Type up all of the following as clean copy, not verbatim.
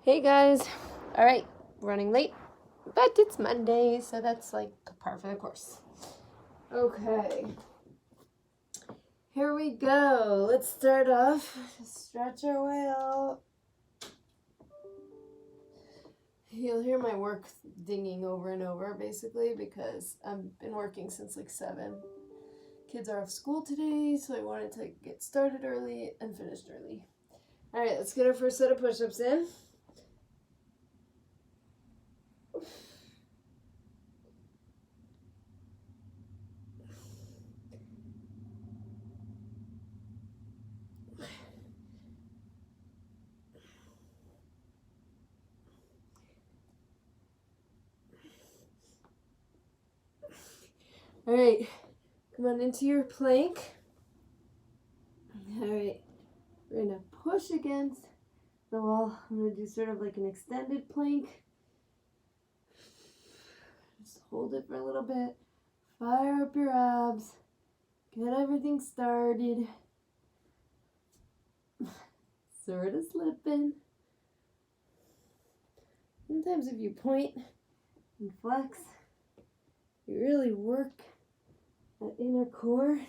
Hey guys, all right, running late, but it's Monday, so that's like par for the course. Okay, here we go. Let's start off, stretch our way out. You'll hear my work dinging over and over, basically, because I've been working since like 7. Kids are off school today, so I wanted to get started early and finished early. All right, let's get our first set of push-ups in. All right, come on into your plank. All right, we're gonna push against the wall. I'm gonna do sort of like an extended plank. Just hold it for a little bit. Fire up your abs. Get everything started. Sort of slipping. Sometimes if you point and flex, you really work that inner core.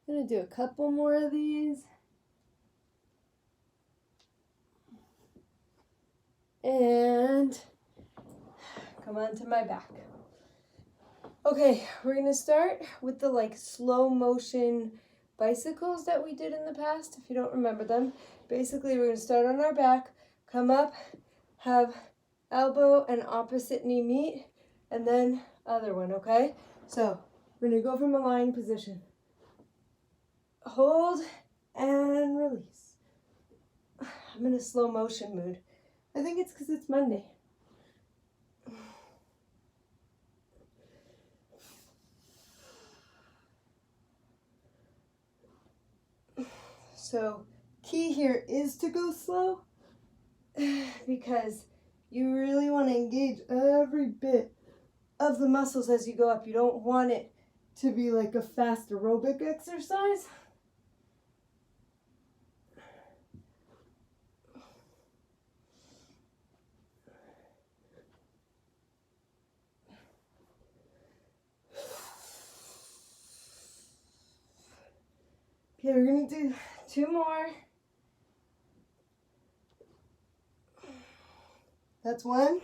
I'm gonna do a couple more of these. And come on to my back. Okay, we're gonna start with the like slow motion bicycles that we did in the past, if you don't remember them. Basically, we're gonna start on our back, come up, have elbow and opposite knee meet, and then other one, okay? So we're gonna go from a lying position. Hold and release. I'm in a slow motion mood. I think it's because it's Monday. So key here is to go slow because you really want to engage every bit of the muscles as you go up. You don't want it to be like a fast aerobic exercise. Okay, we're going to do 2 more. That's 1.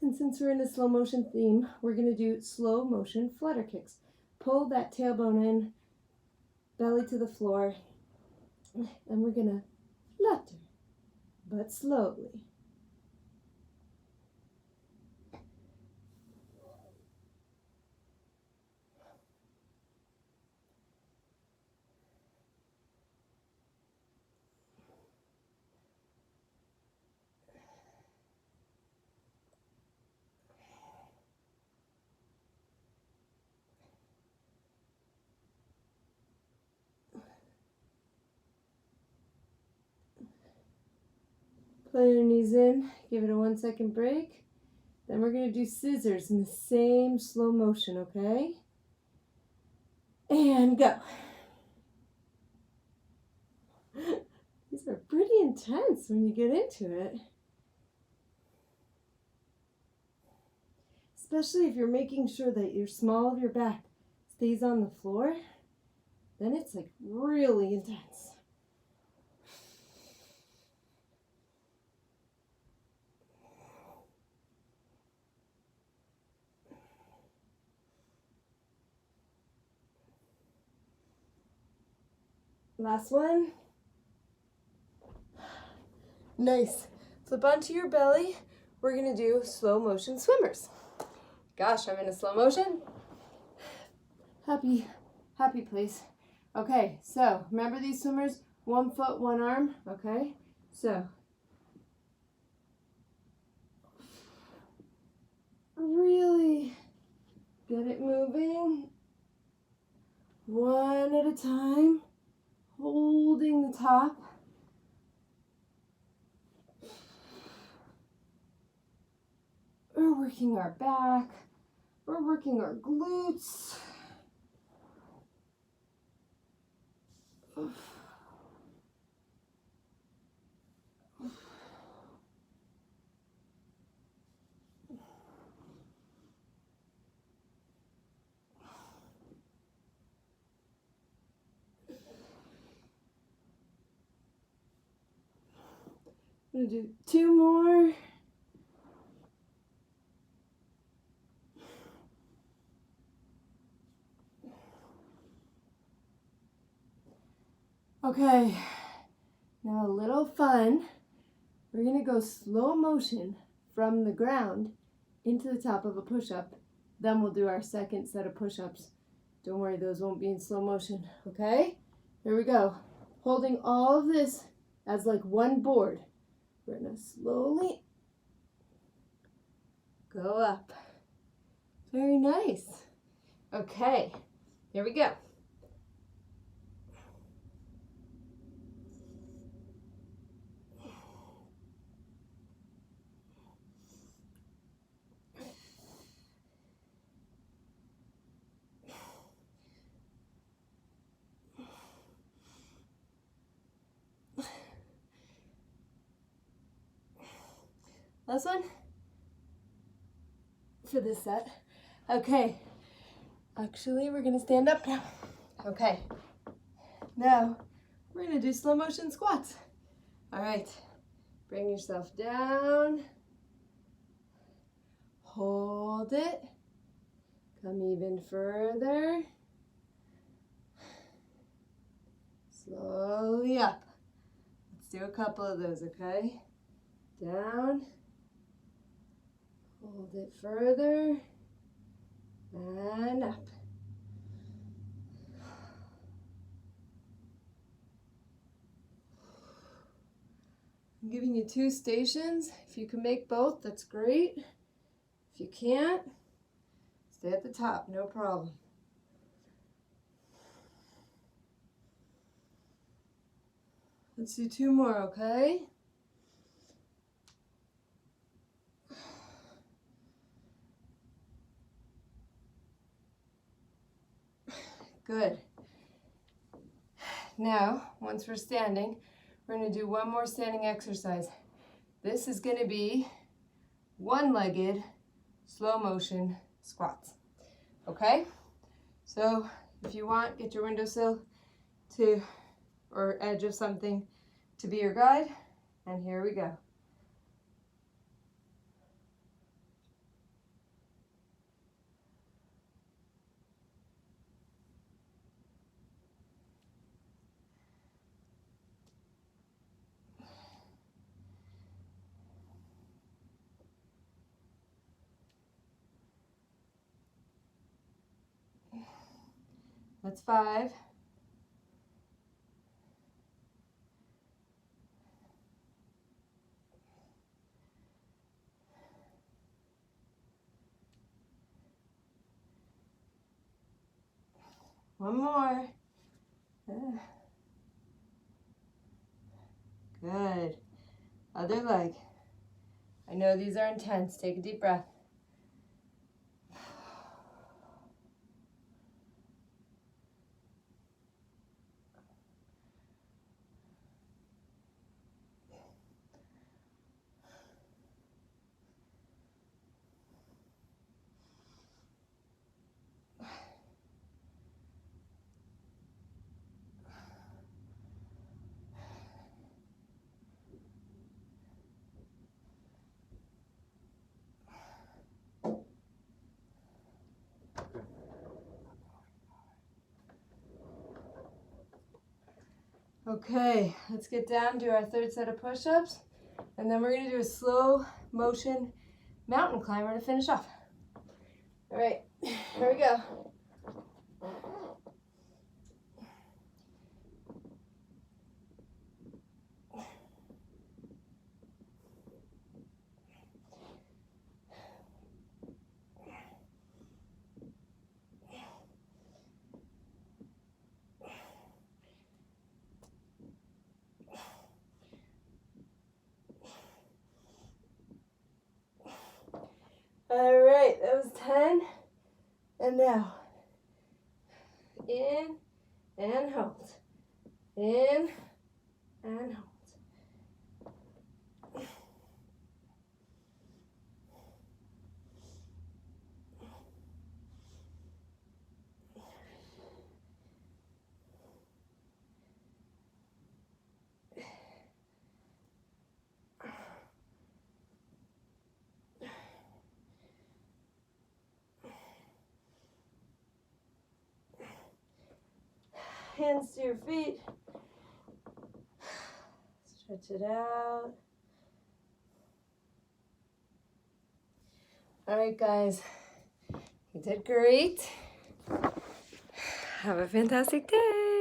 And since we're in a slow motion theme, we're going to do slow motion flutter kicks. Pull that tailbone in, belly to the floor, and we're going to flutter, but slowly. Put your knees in, give it a 1-second break. Then we're going to do scissors in the same slow motion, okay? And go. These are pretty intense when you get into it. Especially if you're making sure that your small of your back stays on the floor, then it's like really intense. Last one. Nice. Flip onto your belly. We're going to do slow motion swimmers. Gosh, I'm in a slow motion. Happy place. Okay, so remember these swimmers? 1 foot, 1 arm. Okay, so really get it moving. 1 at a time. Holding the top. We're working our back. We're working our glutes. I'm gonna do 2 more. Okay, now a little fun. We're gonna go slow motion from the ground into the top of a push-up. Then we'll do our second set of push-ups. Don't worry, those won't be in slow motion, okay? Here we go. Holding all of this as like one board. We're gonna slowly go up. Very nice. Okay, here we go. Last one for this set. Okay, actually we're gonna stand up now. Okay, now we're gonna do slow motion squats. All right, bring yourself down, hold it, come even further, slowly up. Let's do a couple of those, okay? Down, hold it further, and up. I'm giving you 2 stations. If you can make both, that's great. If you can't, stay at the top, no problem. Let's do 2 more, okay? Good. Now, once we're standing, we're going to do 1 more standing exercise. This is going to be one-legged slow motion squats. Okay? So if you want, get your windowsill to, or edge of something to be your guide. And here we go. That's 5. One more. Good. Other leg. I know these are intense. Take a deep breath. Okay, let's get down, do our 3rd set of push-ups, and then we're going to do a slow motion mountain climber to finish off. All right, here we go. Now, in and hold. In and hold. Hands to your feet. Stretch it out. All right, guys. You did great. Have a fantastic day.